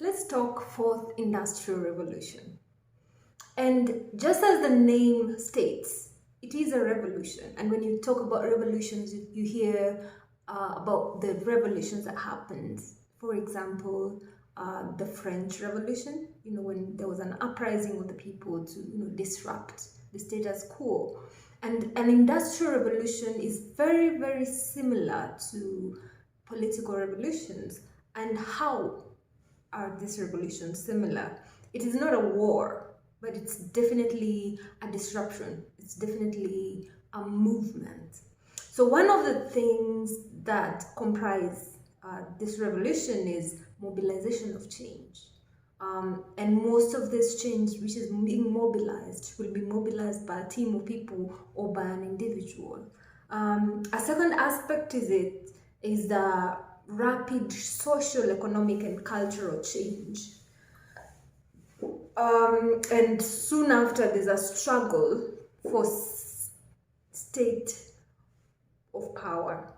let's talk fourth industrial revolution. And just as the name states, it is a revolution. And when you talk about revolutions, you hear about the revolutions that happened. For example, the French Revolution, when there was an uprising of the people to, disrupt the status quo. And an industrial revolution is very, very similar to political revolutions. And how are these revolutions similar? It is not a war, but it's definitely a disruption. It's definitely a movement. So one of the things that comprise this revolution is mobilization of change. And most of this change which is being mobilized will be mobilized by a team of people or by an individual. A second aspect is the rapid social, economic, and cultural change. And soon after, there's a struggle for state of power.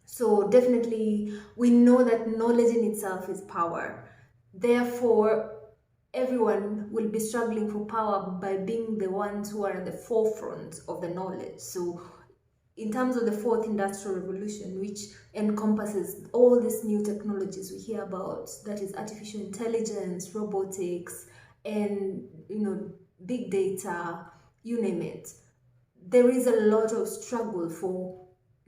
So definitely, we know that knowledge in itself is power. Therefore, everyone will be struggling for power by being the ones who are at the forefront of the knowledge. So in terms of the fourth industrial revolution, which encompasses all these new technologies we hear about, that is artificial intelligence, robotics, and big data, you name it, there is a lot of struggle for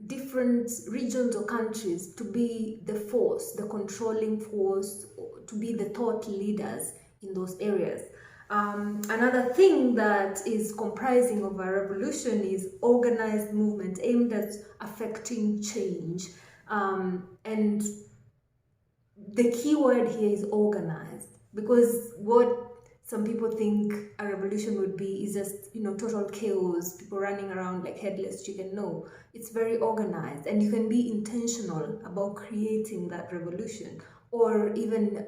different regions or countries to be the force, the controlling force, to be the thought leaders in those areas. Another thing that is comprising of a revolution is organized movement aimed at affecting change. And the key word here is organized, because what some people think a revolution would be is just, total chaos, people running around like headless chicken. No, it's very organized, and you can be intentional about creating that revolution, or even,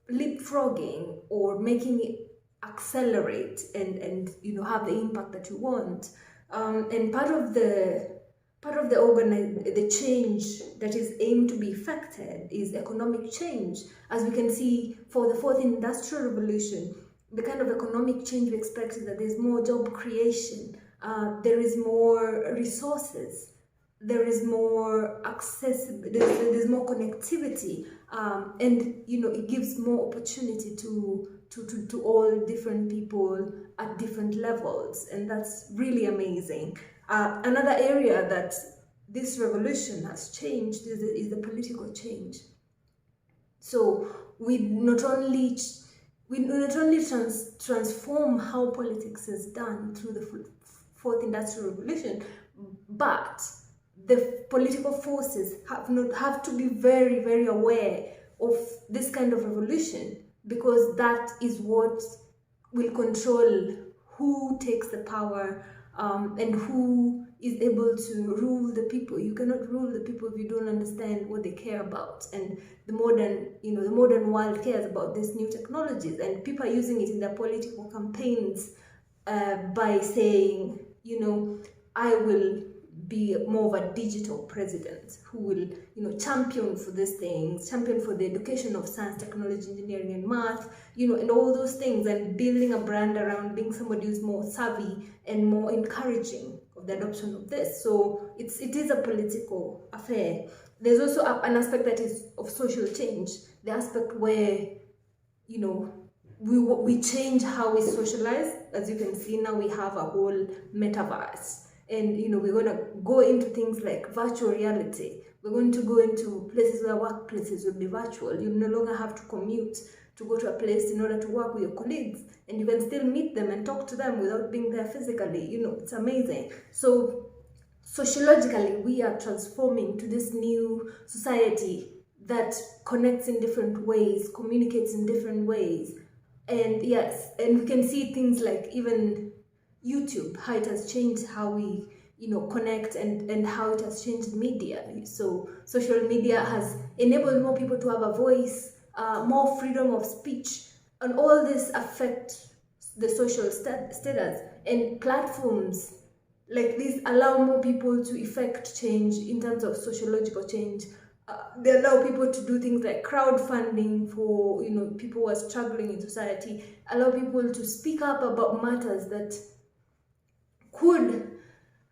leapfrogging or making it accelerate and have the impact that you want. And part of the change that is aimed to be effected is economic change. As we can see for the fourth industrial revolution, the kind of economic change we expect is that there's more job creation, there is more resources, there is more accessibility, there's more connectivity, and it gives more opportunity to all different people at different levels, and that's really amazing. Another area that this revolution has changed is the political change. So we not only transform how politics is done through the fourth industrial revolution, but the political forces have to be very, very aware of this kind of revolution, because that is what will control who takes the power, and who is able to rule the people. You cannot rule the people if you don't understand what they care about. And the modern world cares about these new technologies, and people are using it in their political campaigns by saying, I will be more of a digital president who will, champion for these things, champion for the education of science, technology, engineering, and math, and all those things, and building a brand around being somebody who's more savvy and more encouraging of the adoption of this. So it is a political affair. There's also an aspect that is of social change, the aspect where, we change how we socialize. As you can see now, we have a whole metaverse. And we're going to go into things like virtual reality. We're going to go into places where workplaces will be virtual. You no longer have to commute to go to a place in order to work with your colleagues, and you can still meet them and talk to them without being there physically. It's amazing. So sociologically, we are transforming to this new society that connects in different ways, communicates in different ways. And yes, and we can see things like even YouTube, how it has changed how we connect, and how it has changed media. So social media has enabled more people to have a voice, more freedom of speech, and all this affect the social status. And platforms like this allow more people to effect change in terms of sociological change they allow people to do things like crowdfunding for, you know, people who are struggling in society, allow people to speak up about matters that could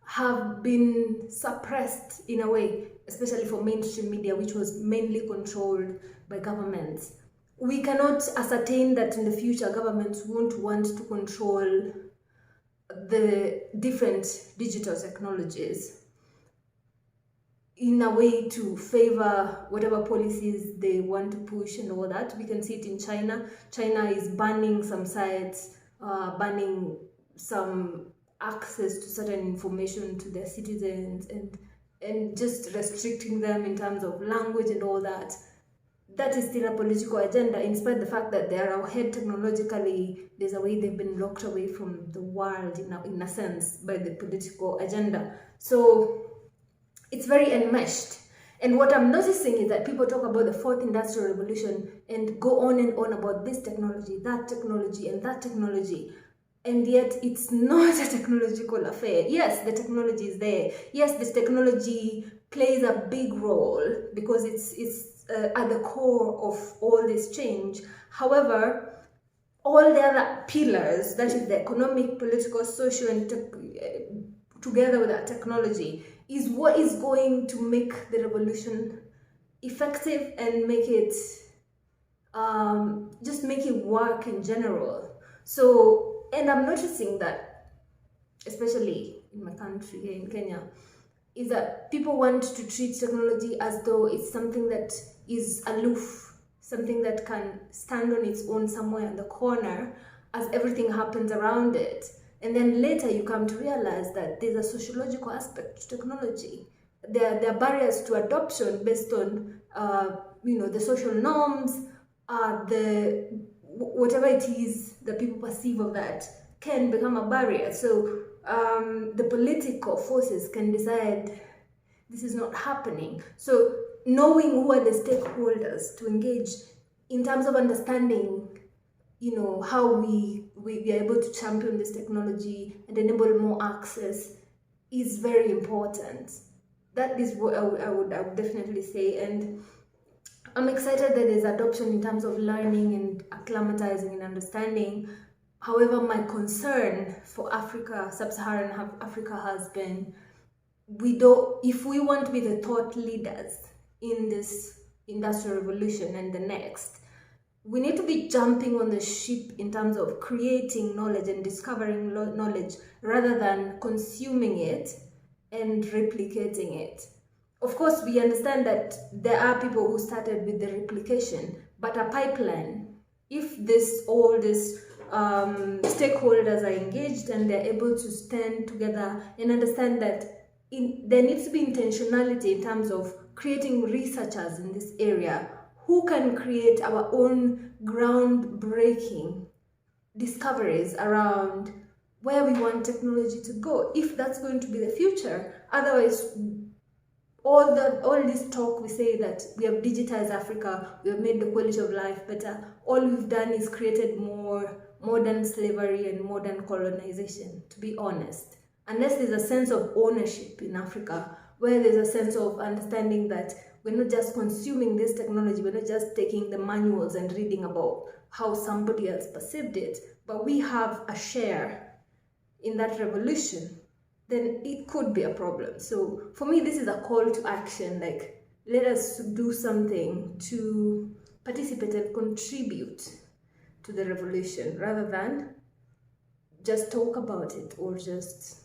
have been suppressed in a way, especially for mainstream media, which was mainly controlled by governments. We cannot ascertain that in the future governments won't want to control the different digital technologies in a way to favor whatever policies they want to push and all that. We can see it in China. China is banning some sites, banning some access to certain information to their citizens, and just restricting them in terms of language and all that. That is still a political agenda, in spite of the fact that they are ahead technologically. There's a way they've been locked away from the world in a sense by the political agenda. So it's very enmeshed. And what I'm noticing is that people talk about the fourth industrial revolution and go on and on about this technology, that technology, and that technology. And yet it's not a technological affair. Yes, the technology is there. Yes, this technology plays a big role because it's at the core of all this change. However, all the other pillars, that is the economic, political, social, and together with that technology, is what is going to make the revolution effective and make it just make it work in general. So, and I'm noticing that, especially in my country here in Kenya, is that people want to treat technology as though it's something that is aloof, something that can stand on its own somewhere in the corner as everything happens around it. And then later you come to realize that there's a sociological aspect to technology. There are barriers to adoption based on you know, the social norms, whatever it is that people perceive of that can become a barrier. So the political forces can decide this is not happening. So knowing who are the stakeholders to engage in terms of understanding, you know, how we are able to champion this technology and enable more access is very important. That is what I would definitely say. And I'm excited that there's adoption in terms of learning and acclimatizing and understanding. However, my concern for Africa, sub-Saharan Africa, has been, if we want to be the thought leaders in this industrial revolution and the next, we need to be jumping on the ship in terms of creating knowledge and discovering knowledge rather than consuming it and replicating it. Of course, we understand that there are people who started with the replication, but a pipeline, if all these stakeholders are engaged and they're able to stand together and understand that there needs to be intentionality in terms of creating researchers in this area who can create our own groundbreaking discoveries around where we want technology to go, if that's going to be the future. Otherwise, all this talk, we say that we have digitized Africa, we have made the quality of life better, all we've done is created more modern slavery and modern colonization, to be honest. Unless there's a sense of ownership in Africa, where there's a sense of understanding that we're not just consuming this technology, we're not just taking the manuals and reading about how somebody else perceived it, but we have a share in that revolution, then it could be a problem. So for me, this is a call to action. Like, let us do something to participate and contribute to the revolution rather than just talk about it or just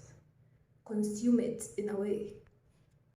consume it in a way.